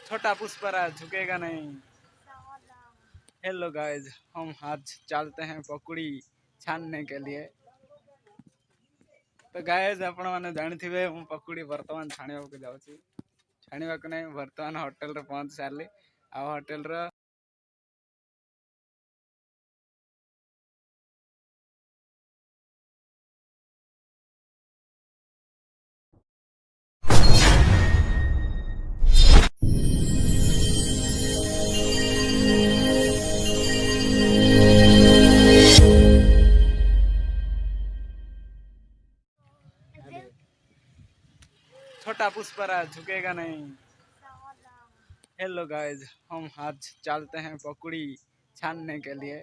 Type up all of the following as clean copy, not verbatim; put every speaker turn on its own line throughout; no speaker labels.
छोटा पुष्परा झुकेगा नहीं। हेलो गाइज, हम आज चलते हैं पकौड़ी छानने के लिए। तो गाइज आपण मैंने जानी मु पकौड़ी बर्तमान छाणा जाऊँगी। छाणा नहीं, बर्तमान होटेल रे पहुंच सारे। आ होटेल रो छोटा पुष्परा झुकेगा नहीं। हेलो गाइज, हम आज चलते हैं पकौड़ी छानने के लिए।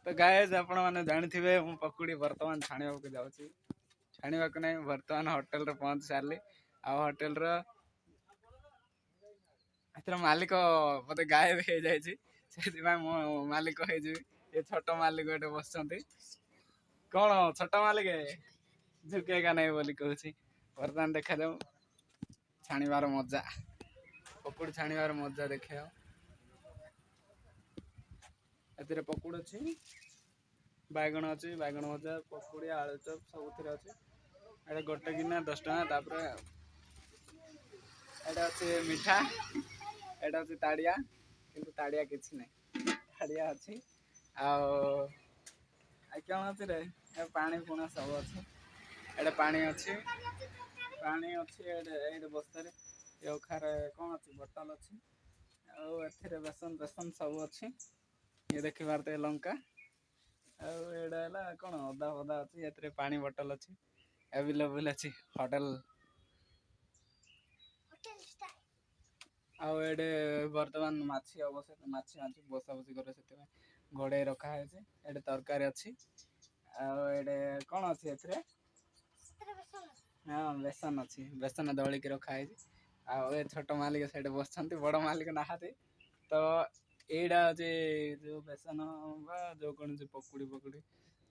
तो गाइज आपण मैंने जानी मु पकौड़ी बर्तमान छाणा जाऊँगी। छाणा नहीं, बर्तमान होटेल रे पहुंच सारे। आ होटेल रो एथर मालिक मत गायब हो जाए, मो मालिक ये छोट मालिक गोटे बस कौन छोट मालिक झुकेगा नहीं बोली कहूँ। बर्तमान देखा जाऊ छाणीबार मजा, पकौड़ी छाणीबार मजा देखा। एतिर पकौड़ी अच्छी, बैगण अच्छी, बैगण भजा, पकौड़ी, आलू चप सब अच्छे। ये गोटे गिना 10 टଙ୍କା। तापर एटा अच्छे मिठा, एटा अच्छे ताड़िया, किंतु ताड़िया किसी नहीं, ताड़िया अच्छी। कौन अच्छी रे पानी पुणा सब अच्छे। एटा पानी अच्छी, पानी अच्छी। ये बस्तार खार कौन अच्छी बोतल अच्छी। आथिरे बेसन बेसन सब अच्छी। ये देखी पारते लंका। आड़ा कौन अदा फदा अच्छी। ये पानी बोतल अच्छी, एवेलेबल अच्छी होटेल। आड़े बर्तमान माछी अवश्य माछी माछी बसा बसी करे से घोड़े रखा है। ये तरकारी अच्छी। आड़े कौन अच्छी एथरे हाँ बेसन अच्छी, बेसन दलिक रखा है। आ छोट मालिक साइड बस बड़ मालिक नहाते। तो एटा हूँ जो बेसन जो कौन पकौड़ी पकौड़ी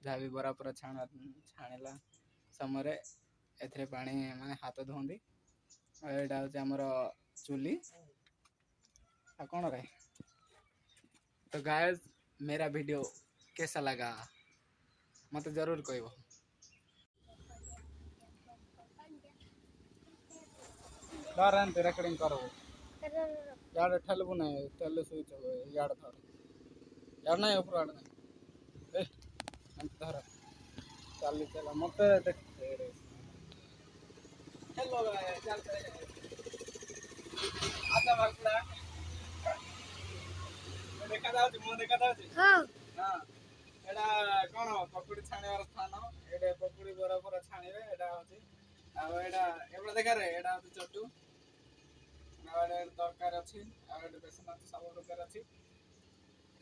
जहाँ भी बरा पूरा छाणला समय एथरे पानी माने हाथ धोती। एटा हूँ आमर चुली। कौन रे तो गाइस, मेरा वीडियो कैसा लगा मत जरूर कहब। रेकर्डिंग कर यार ठेलबू ना तेल स्विच यार धर यार ना ऊपर आड़ ना धर चल चल मत देख। हेलो आजा बाकुड़ा देखा जाଉଛି ମୁଁ देखा जाଉଛି। हां हां एडा कोन पकौड़ी छाणीवार स्थान। एडे पकौड़ी बरा बरा छाणीबे। एडा होची आ एडा एबे देखा रे एडा होची चटू। आ एडा तरकारी अछि, आ एडा बेसन अछि, सब प्रकार अछि।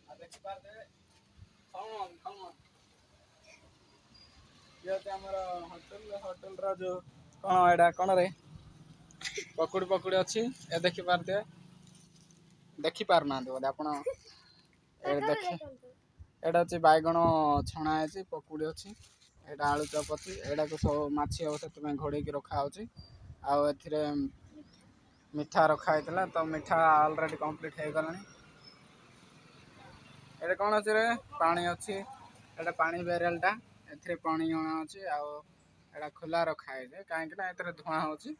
आ देखि पार दे कौन कौन ये तो हमर होटल रा जो कोन एडा कोन रे पकौड़ी पकौड़ी अच्छी। ए देखी पारते देखी पार ना बोले आपण देखी। एटा अच्छी बैगण छणा है, पकौड़ी अच्छी, एटा आलू चप अच्छी। एटा को सब माछी हो से घोड़े की रखा होची। आउ एथिरे मिठा रखा है तो मिठा ऑलरेडी कंप्लीट हो गलानी। एटा कौन अच्छे रे पानी अच्छी। एटा पानी बेरेलटा एथिरे पानी अणा अच्छी। आउ खुला रखा है कहीं एथिरे धुआं होची।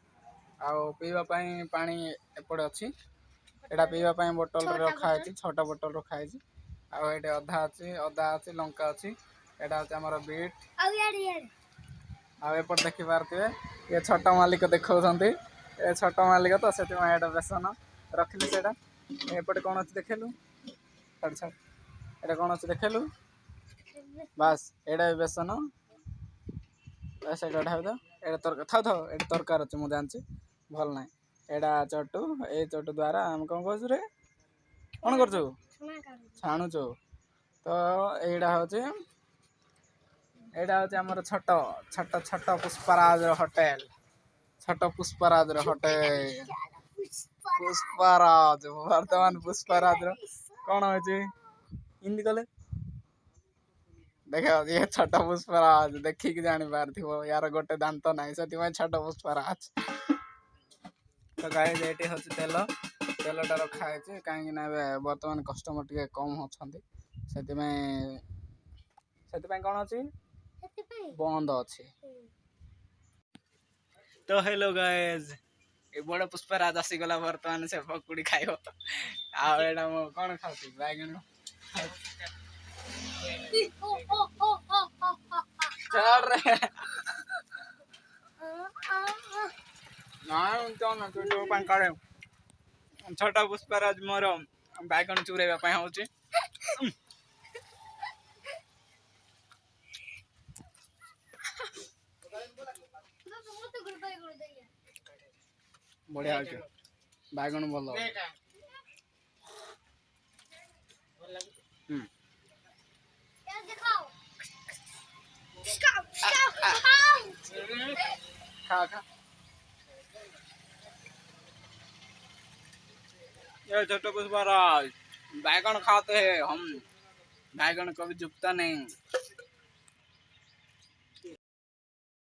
आउ पीवा पानी पानी एपड़े अच्छी। एटा पीवा पानी बोतल रखा है, छोटा बोतल रखा है। आउ एटे अधा अच्छी, अदा अच्छी, लंका अच्छी। एटा होची हमर बीट। आउ एपट देखि पारथिबे ये छोट मालिक देखौछंती। ए छोट मालिक तो से एटा बेसन रखिले सेटा। एपटे कोन अच्छी देखेलु छाड़ छाड़ एटा कोन अच्छी देखेलु बस एटा बेसन बस एटा ढाउ दो। एटा तर थाउ थाउ एटा तरकार अछि मु जानछि भल नै। एटा चटू ए चटू द्वारा हम कोन करछु रे कोन करछु छाणुछु। तो एटा होछि हमर छोट छोट छोट पुष्पराज होटेल। छोट पुष्पराज होटेल पुष्पराज वर्तमान पुष्पराज कौन होची हिंदी कले देखा ये छोट पुष्पराज देखिक जानी पार यार गोटे दांत नहीं से छोट पुष्पराज। तो गाइस एटी होची तेलटा रखा है कहीं बर्तमान कस्टमर टे कम अच्छा से कौन अच्छी बंद अच्छी। तो हेलो गाइस ये बड़ पुष्पराज आसीगला बर्तमान से पकुड़ी खाइब आड़ा मो कौन खाऊँ बैगन छोटा पुष्पराज मोर बैगन चुराइबा होची बढ़िया होची बैगन भल खा खा ये छोटे पुष्पराज बैगन खाते हैं हम बैगन कभी झुकता नहीं।